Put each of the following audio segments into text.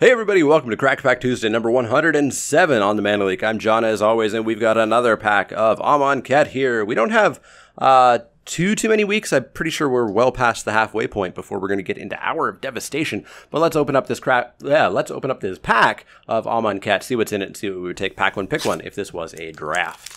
Hey everybody, welcome to Crack Pack Tuesday number 107 on the Mana Leak. I'm John as always, and we've got another pack of Amonkhet here. We don't have too many weeks. I'm pretty sure we're well past the halfway point before we're going to get into Hour of Devastation. But let's open up this pack of Amonkhet, see what's in it, and see what we would take. Pack one, pick one if this was a draft.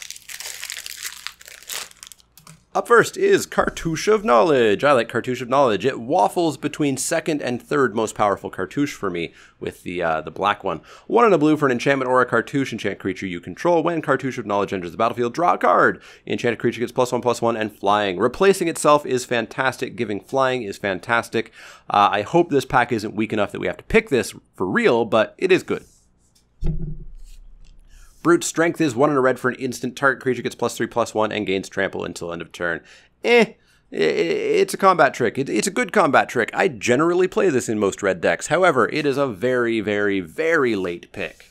Up first is Cartouche of Knowledge. I like Cartouche of Knowledge. It waffles between second and third most powerful cartouche for me with the black one. One and a blue for an enchantment or a cartouche. Enchant creature you control. When Cartouche of Knowledge enters the battlefield, draw a card. Enchanted creature gets +1/+1 and flying. Replacing itself is fantastic. Giving flying is fantastic. I hope this pack isn't weak enough that we have to pick this for real, but it is good. Brute Strength is 1 and a red for an instant. Target creature gets +3/+1 and gains trample until end of turn. It's a combat trick. It's a good combat trick. I generally play this in most red decks. However, it is a very, very, very late pick.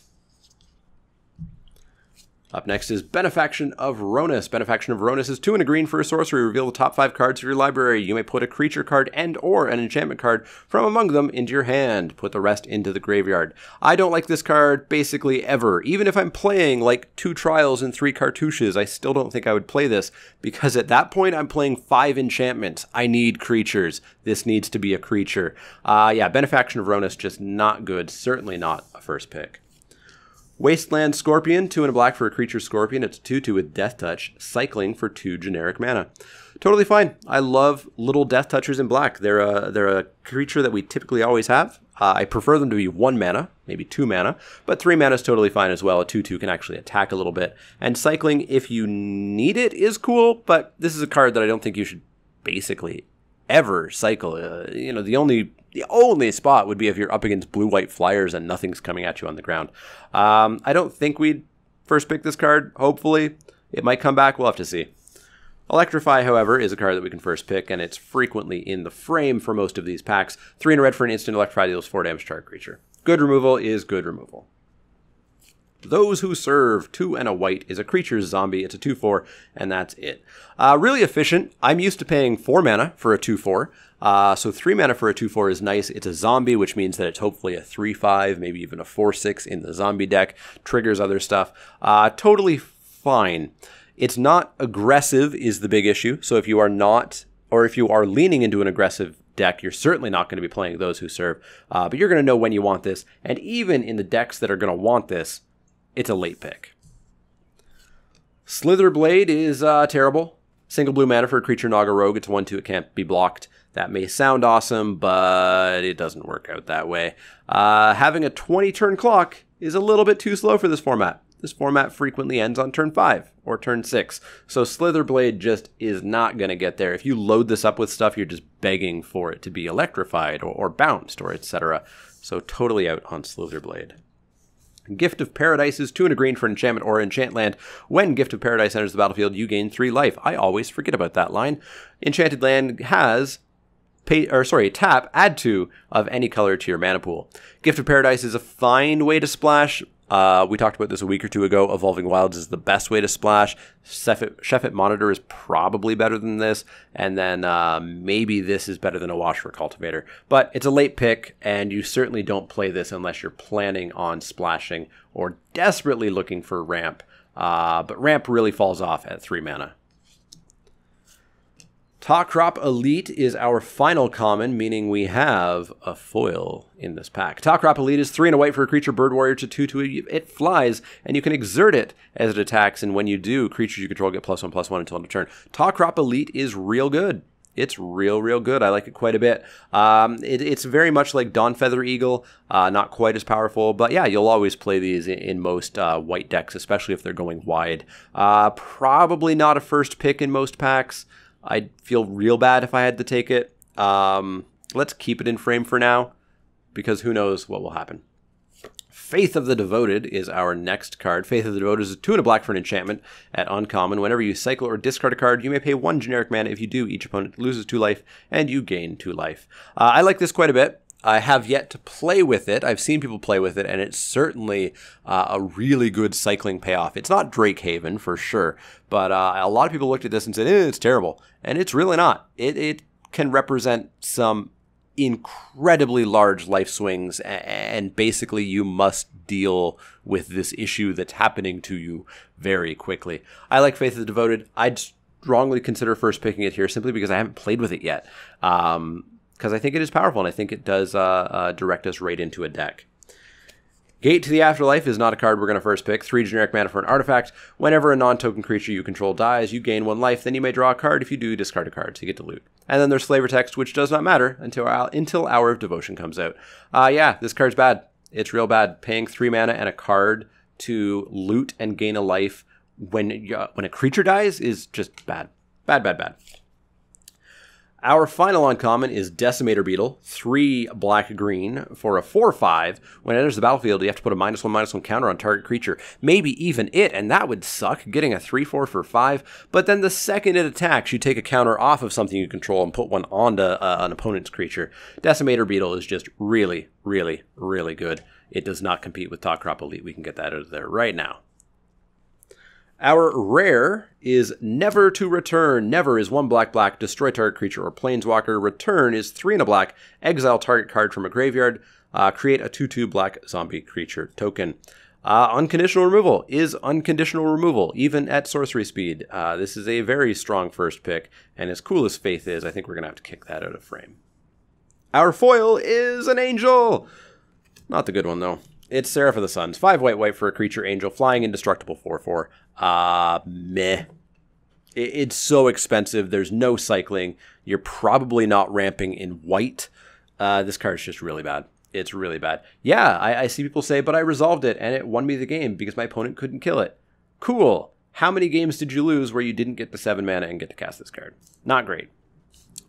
Up next is Benefaction of Ronus. Benefaction of Ronus is 2 and a green for a sorcery. Reveal the top 5 cards of your library. You may put a creature card and or an enchantment card from among them into your hand. Put the rest into the graveyard. I don't like this card basically ever. Even if I'm playing like 2 trials and 3 cartouches, I still don't think I would play this because at that point I'm playing 5 enchantments. I need creatures. This needs to be a creature. Yeah, Benefaction of Ronus, just not good. Certainly not a first pick. Wasteland Scorpion, 2 and a black for a creature scorpion. It's 2/2 with Death Touch, cycling for 2 generic mana. Totally fine. I love little Death Touchers in black. They're a creature that we typically always have. I prefer them to be 1 mana, maybe 2 mana, but 3 mana is totally fine as well. A 2/2 can actually attack a little bit. And cycling, if you need it, is cool, but this is a card that I don't think you should basically ever cycle. The only spot would be if you're up against blue-white flyers and nothing's coming at you on the ground. I don't think we'd first pick this card, hopefully. It might come back, we'll have to see. Electrify, however, is a card that we can first pick, and it's frequently in the frame for most of these packs. 3 and a red for an instant. Electrify deals 4 damage to target creature. Good removal is good removal. Those Who Serve, 2 and a white, is a creature's zombie. It's a 2/4, and that's it. Really efficient. I'm used to paying 4 mana for a 2/4. So 3 mana for a 2/4 is nice. It's a zombie, which means that it's hopefully a 3/5, maybe even a 4/6 in the zombie deck. Triggers other stuff. Totally fine. It's not aggressive is the big issue. So if you are not, or if you are leaning into an aggressive deck, you're certainly not going to be playing Those Who Serve. But you're going to know when you want this. And even in the decks that are going to want this, it's a late pick. Slitherblade is terrible. Single blue mana for a creature Naga Rogue. It's 1/2. It can't be blocked. That may sound awesome, but it doesn't work out that way. Having a 20-turn clock is a little bit too slow for this format. This format frequently ends on turn 5 or turn 6. So Slitherblade just is not going to get there. If you load this up with stuff, you're just begging for it to be electrified or bounced or etc. So totally out on Slitherblade. Gift of Paradise is 2 and a green for an enchantment or enchant land. When Gift of Paradise enters the battlefield, you gain 3 life. I always forget about that line. Enchanted land has tap, add 2 of any color to your mana pool. Gift of Paradise is a fine way to splash. We talked about this a week or 2 ago. Evolving Wilds is the best way to splash. Shefet Monitor is probably better than this. And then maybe this is better than a Wash for Cultivator. But it's a late pick, and you certainly don't play this unless you're planning on splashing or desperately looking for ramp. But ramp really falls off at 3 mana. Tawkrop Elite is our final common, meaning we have a foil in this pack. Tawkrop Elite is 3 and a white for a creature bird warrior to 2/2. It flies, and you can exert it as it attacks, and when you do, creatures you control get +1/+1 until end of turn. Tawkrop Elite is real good. It's real good. I like it quite a bit. It's very much like Dawnfeather Eagle, not quite as powerful, but yeah, you'll always play these in most white decks, especially if they're going wide. Probably not a first pick in most packs. I'd feel real bad if I had to take it. Let's keep it in frame for now, because who knows what will happen. Faith of the Devoted is our next card. Faith of the Devoted is 2 and a black for an enchantment at uncommon. Whenever you cycle or discard a card, you may pay 1 generic mana. If you do, each opponent loses 2 life, and you gain 2 life. I like this quite a bit. I have yet to play with it. I've seen people play with it, and it's certainly a really good cycling payoff. It's not Drakehaven, for sure, but a lot of people looked at this and said, it's terrible, and it's really not. It can represent some incredibly large life swings, and basically you must deal with this issue that's happening to you very quickly. I like Faith of the Devoted. I'd strongly consider first picking it here simply because I haven't played with it yet, because I think it is powerful, and I think it does direct us right into a deck. Gate to the Afterlife is not a card we're going to first pick. 3 generic mana for an artifact. Whenever a non-token creature you control dies, you gain 1 life. Then you may draw a card. If you do, discard a card to get to loot. And then there's Flavor Text, which does not matter until Hour of Devotion comes out. Yeah, this card's bad. It's real bad. Paying 3 mana and a card to loot and gain a life when a creature dies is just bad. Bad, bad, bad. Our final uncommon is Decimator Beetle, 3 black-green for a 4/5. When it enters the battlefield, you have to put a -1/-1 counter on target creature, maybe even it, and that would suck, getting a 3/4 for 5. But then the second it attacks, you take a counter off of something you control and put one onto an opponent's creature. Decimator Beetle is just really, really, really good. It does not compete with Top Crop Elite. We can get that out of there right now. Our rare is Never to Return. Never is 1 black, destroy target creature or planeswalker. Return is 3 and a black, exile target card from a graveyard, create a 2/2 black zombie creature token. Unconditional removal is unconditional removal, even at sorcery speed. This is a very strong first pick, and as cool as Faith is, I think we're going to have to kick that out of frame. Our foil is an angel. Not the good one, though. It's Seraph of the Suns. 5 white for a creature angel, flying indestructible 4/4. Meh. It's so expensive. There's no cycling. You're probably not ramping in white. This card's just really bad. It's really bad. Yeah, I see people say, but I resolved it and it won me the game because my opponent couldn't kill it. Cool. How many games did you lose where you didn't get the 7 mana and get to cast this card? Not great.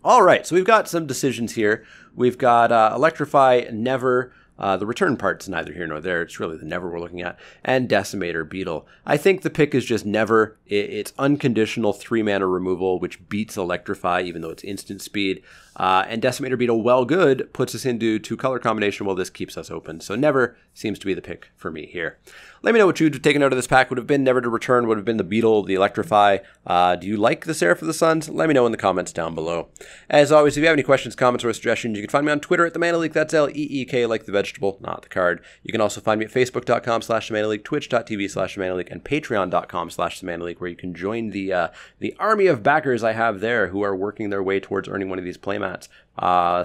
All right, so we've got some decisions here. We've got Electrify, Never. The return part's neither here nor there. It's really the Never we're looking at. And Decimator Beetle. I think the pick is just Never. It's unconditional 3 mana removal, which beats Electrify, even though it's instant speed. And Decimator Beetle, well good, puts us into 2 color combination while this keeps us open. So Never seems to be the pick for me here. Let me know what you'd have taken out of this pack. Would have been Never to Return, would have been the Beetle, the Electrify. Do you like the Seraph of the Suns? Let me know in the comments down below. As always, if you have any questions, comments, or suggestions, you can find me on Twitter at TheManaLeak. That's L-E-E-K, like the vegetable, not the card. You can also find me at Facebook.com/TheManaLeak, Twitch.tv/TheManaLeak, and Patreon.com/TheManaLeak, where you can join the army of backers I have there who are working their way towards earning one of these playmats.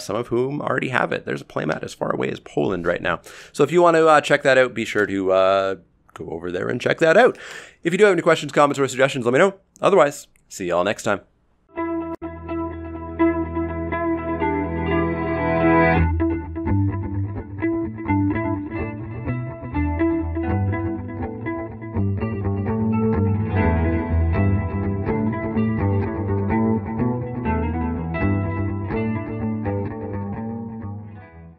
Some of whom already have it. There's a playmat as far away as Poland right now. So if you want to check that out, be sure to go over there and check that out. If you do have any questions, comments, or suggestions, let me know. Otherwise, see y'all next time.